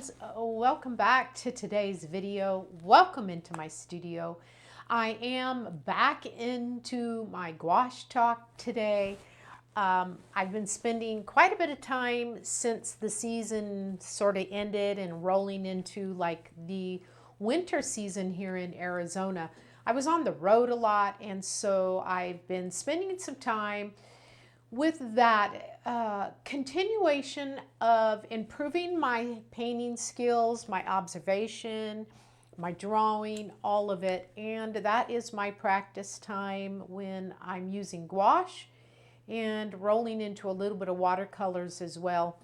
friends, welcome back to today's video. Welcome into my studio. I am back into my gouache talk today. I've been spending quite a bit of time since the season sort of ended and rolling into like the winter season here in Arizona. I was on the road a lot, and so I've been spending some time with that continuation of improving my painting skills, my observation, my drawing, all of it. And that is my practice time when I'm using gouache and rolling into a little bit of watercolors as well.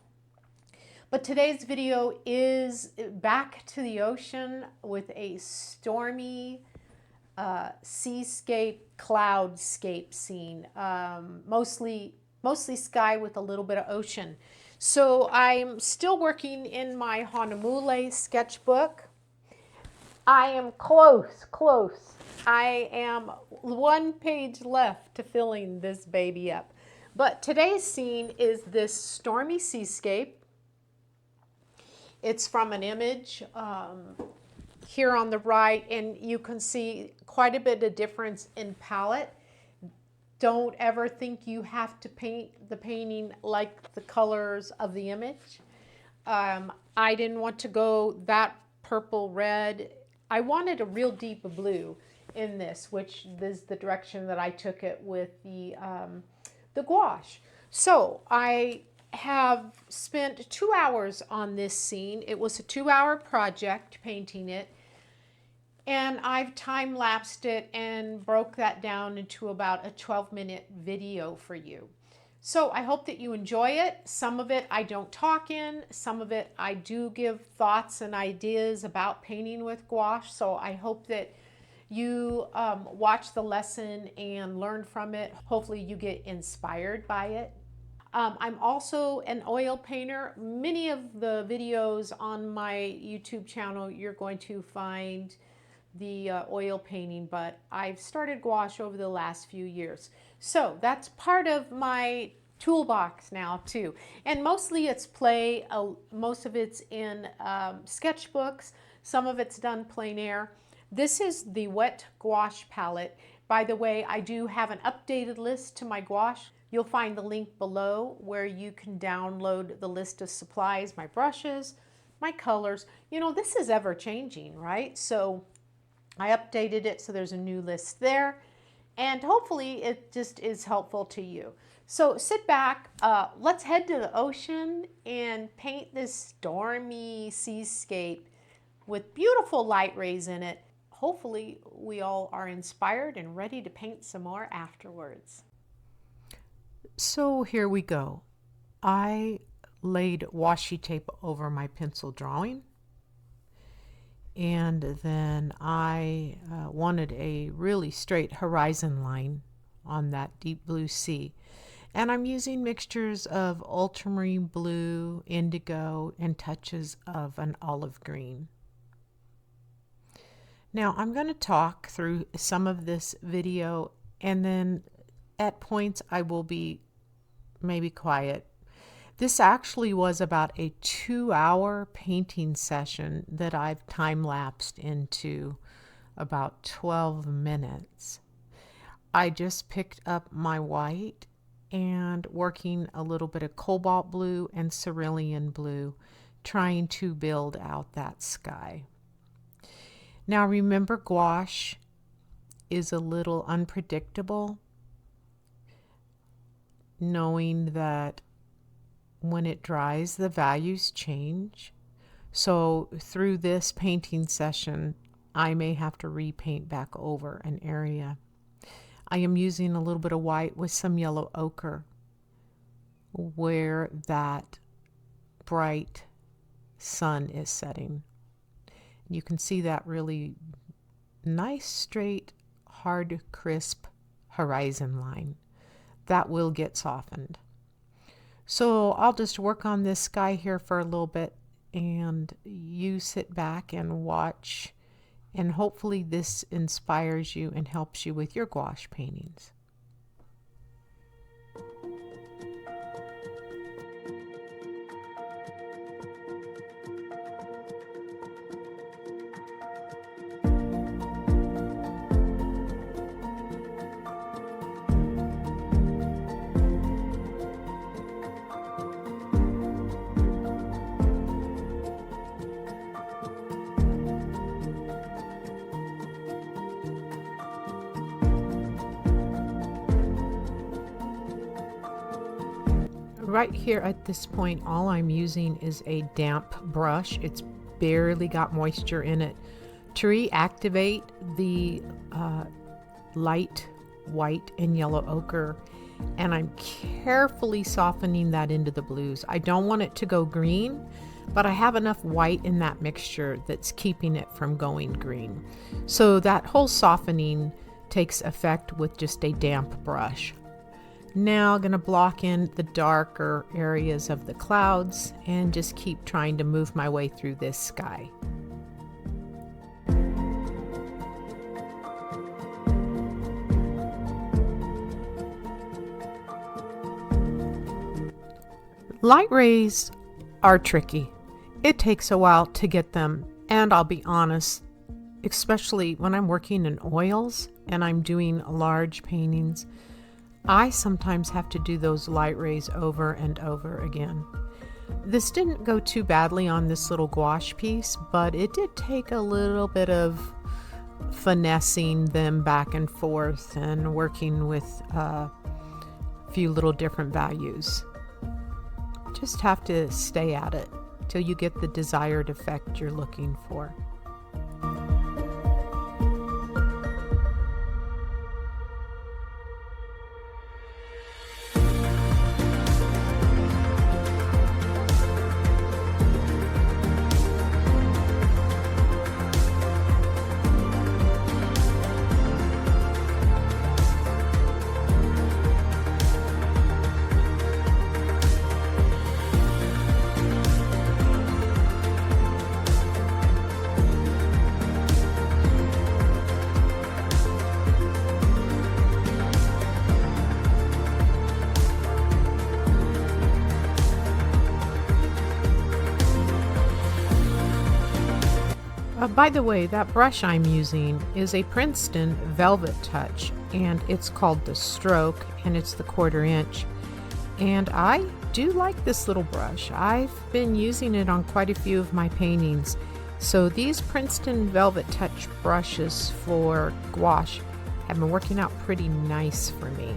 But today's video is back to the ocean with a stormy seascape, cloudscape scene, mostly sky with a little bit of ocean. So I'm still working in my Honolulu sketchbook. I am close. I am one page left to filling this baby up. But today's scene is this stormy seascape. It's from an image here on the right, and you can see quite a bit of difference in palette. Don't ever think you have to paint the painting like the colors of the image. I didn't want to go that purple red. I wanted a real deep blue in this, which is the direction that I took it with the gouache. So I have spent 2 hours on this scene. It was a 2-hour project painting it. And I've time-lapsed it and broke that down into about a 12-minute video for you. So I hope that you enjoy it. Some of it I don't talk in. Some of it I do give thoughts and ideas about painting with gouache. So I hope that you watch the lesson and learn from it. Hopefully you get inspired by it. I'm also an oil painter. Many of the videos on my YouTube channel you're going to find the oil painting, but I've started gouache over the last few years. So that's part of my toolbox now too. And mostly it's play, most of it's in sketchbooks, some of it's done plein air. This is the wet gouache palette. By the way, I do have an updated list to my gouache. You'll find the link below where you can download the list of supplies, my brushes, my colors. You know, this is ever changing, right? So I updated it so there's a new list there, and hopefully it just is helpful to you. So sit back, let's head to the ocean and paint this stormy seascape with beautiful light rays in it. Hopefully we all are inspired and ready to paint some more afterwards. So here we go. I laid washi tape over my pencil drawing. And then I wanted a really straight horizon line on that deep blue sea. And I'm using mixtures of ultramarine blue, indigo, and touches of an olive green. Now I'm going to talk through some of this video, and then at points I will be maybe quiet. This actually was about a 2-hour painting session that I've time-lapsed into about 12 minutes. I just picked up my white and working a little bit of cobalt blue and cerulean blue, trying to build out that sky. Now remember, gouache is a little unpredictable, knowing that when it dries, the values change. So through this painting session, I may have to repaint back over an area. I am using a little bit of white with some yellow ochre where that bright sun is setting. You can see that really nice, straight, hard, crisp horizon line. That will get softened. So I'll just work on this sky here for a little bit, and you sit back and watch, and hopefully this inspires you and helps you with your gouache paintings. right here at this point, all I'm using is a damp brush. It's barely got moisture in it to reactivate the light white and yellow ochre, and I'm carefully softening that into the blues. I don't want it to go green, but I have enough white in that mixture that's keeping it from going green. So that whole softening takes effect with just a damp brush. Now I'm going to block in the darker areas of the clouds and just keep trying to move my way through this sky. Light rays are tricky. It takes a while to get them, and I'll be honest, especially when I'm working in oils and I'm doing large paintings, I sometimes have to do those light rays over and over again. This didn't go too badly on this little gouache piece, but it did take a little bit of finessing them back and forth and working with a few little different values. Just have to stay at it till you get the desired effect you're looking for. By the way, that brush I'm using is a Princeton Velvet Touch, and it's called the Stroke, and it's the 1/4 inch. And I do like this little brush. I've been using it on quite a few of my paintings. So these Princeton Velvet Touch brushes for gouache have been working out pretty nice for me.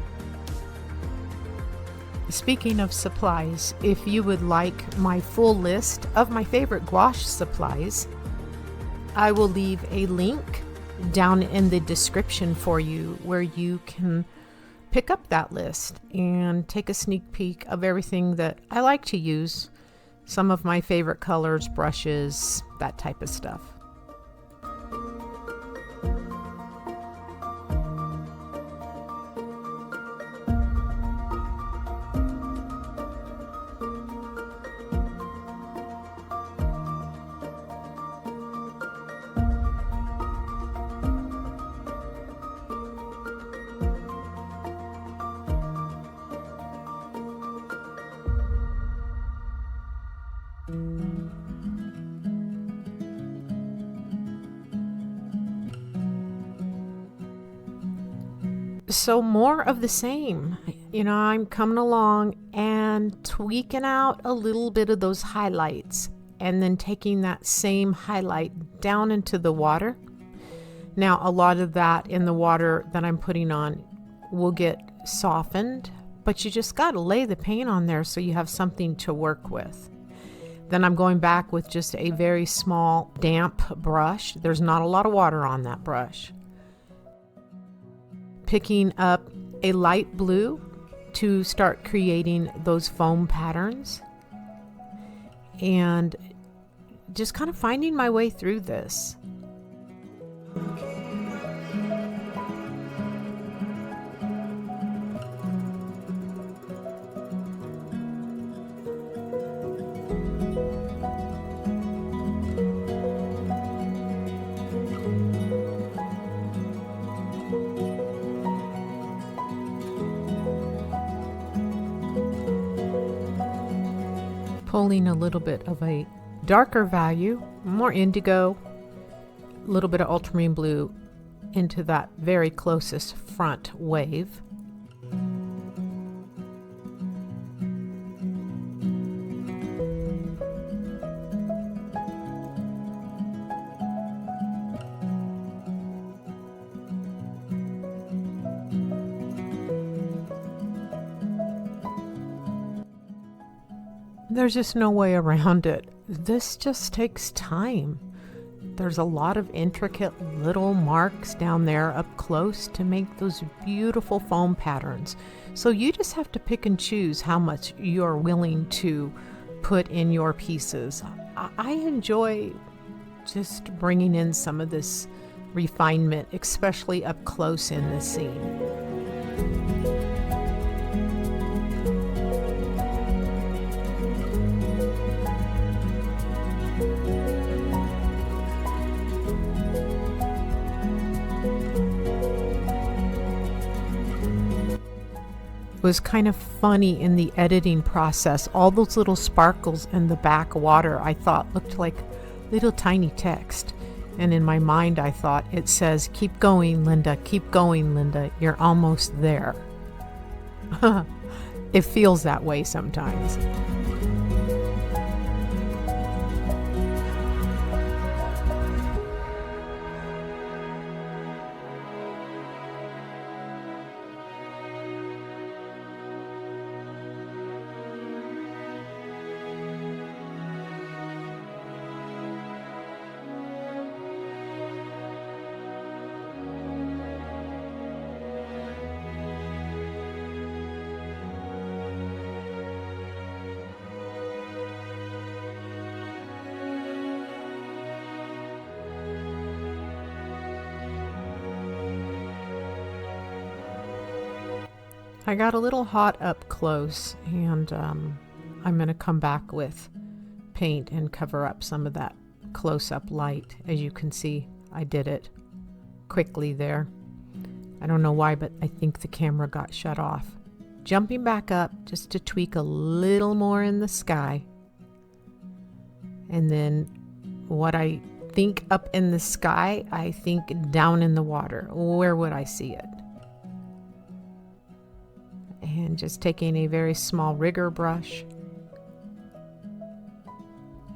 Speaking of supplies, if you would like my full list of my favorite gouache supplies, I will leave a link down in the description for you where you can pick up that list and take a sneak peek of everything that I like to use. Some of my favorite colors, brushes, that type of stuff. So more of the same. I'm coming along and tweaking out a little bit of those highlights and then taking that same highlight down into the water. Now, a lot of that in the water that I'm putting on will get softened, but you just got to lay the paint on there so you have something to work with. Then I'm going back with just a very small damp brush. There's not a lot of water on that brush. Picking up a light blue to start creating those foam patterns and just kind of finding my way through this. Pulling a little bit of a darker value, more indigo, a little bit of ultramarine blue into that very closest front wave. There's just no way around it. This just takes time. There's a lot of intricate little marks down there up close to make those beautiful foam patterns. So you just have to pick and choose how much you're willing to put in your pieces. I enjoy just bringing in some of this refinement, especially up close in this scene. Was kind of funny in the editing process. All those little sparkles in the back water I thought looked like little tiny text. And in my mind I thought it says, "Keep going, Linda, keep going, Linda, you're almost there." It feels that way sometimes. I got a little hot up close, and I'm going to come back with paint and cover up some of that close-up light. As you can see, I did it quickly there. I don't know why, but I think the camera got shut off. Jumping back up just to tweak a little more in the sky. And then what I think up in the sky, I think down in the water. Where would I see it? And just taking a very small rigger brush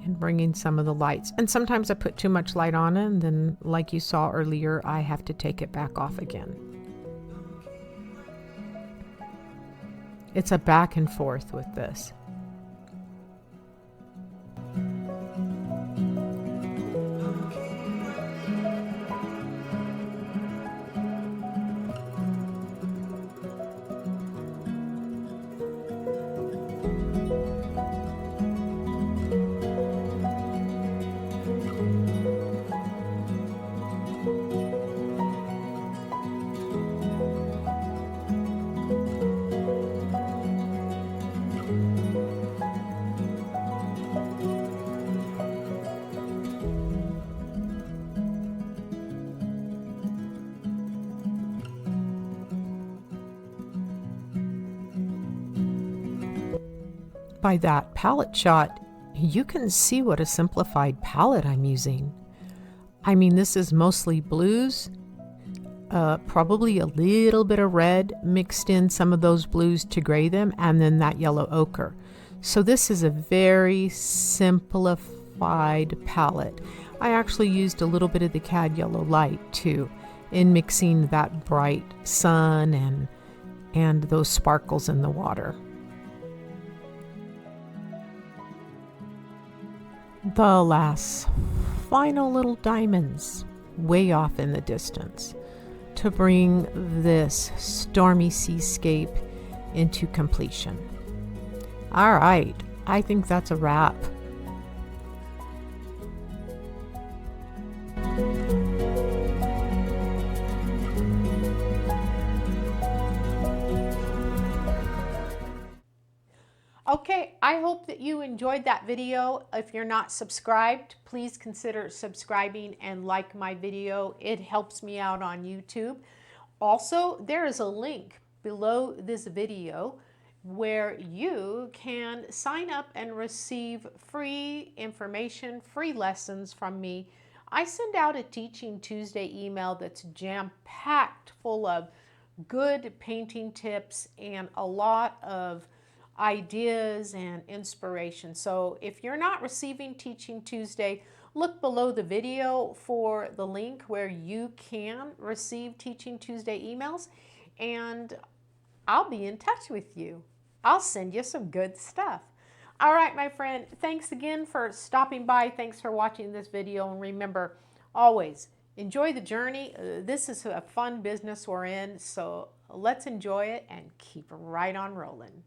and bringing some of the lights. And sometimes I put too much light on it, and then like you saw earlier, I have to take it back off again. It's a back and forth with this. By that palette shot, you can see what a simplified palette I'm using. I mean, this is mostly blues, probably a little bit of red, mixed in some of those blues to gray them, and then that yellow ochre. So this is a very simplified palette. I actually used a little bit of the cad yellow light too in mixing that bright sun and those sparkles in the water. The last final little diamonds way off in the distance to bring this Stormy Seascape into completion. All right, I think that's a wrap. Okay, I hope that you enjoyed that video. If you're not subscribed, please consider subscribing and like my video. It helps me out on YouTube. Also, there is a link below this video where you can sign up and receive free information, free lessons from me. I send out a Teaching Tuesday email that's jam-packed full of good painting tips and a lot of ideas and inspiration. So if you're not receiving Teaching Tuesday, look below the video for the link where you can receive Teaching Tuesday emails, and I'll be in touch with you. I'll send you some good stuff. All right, my friend, thanks again for stopping by. Thanks for watching this video. And remember, always enjoy the journey. This is a fun business we're in, so let's enjoy it and keep right on rolling.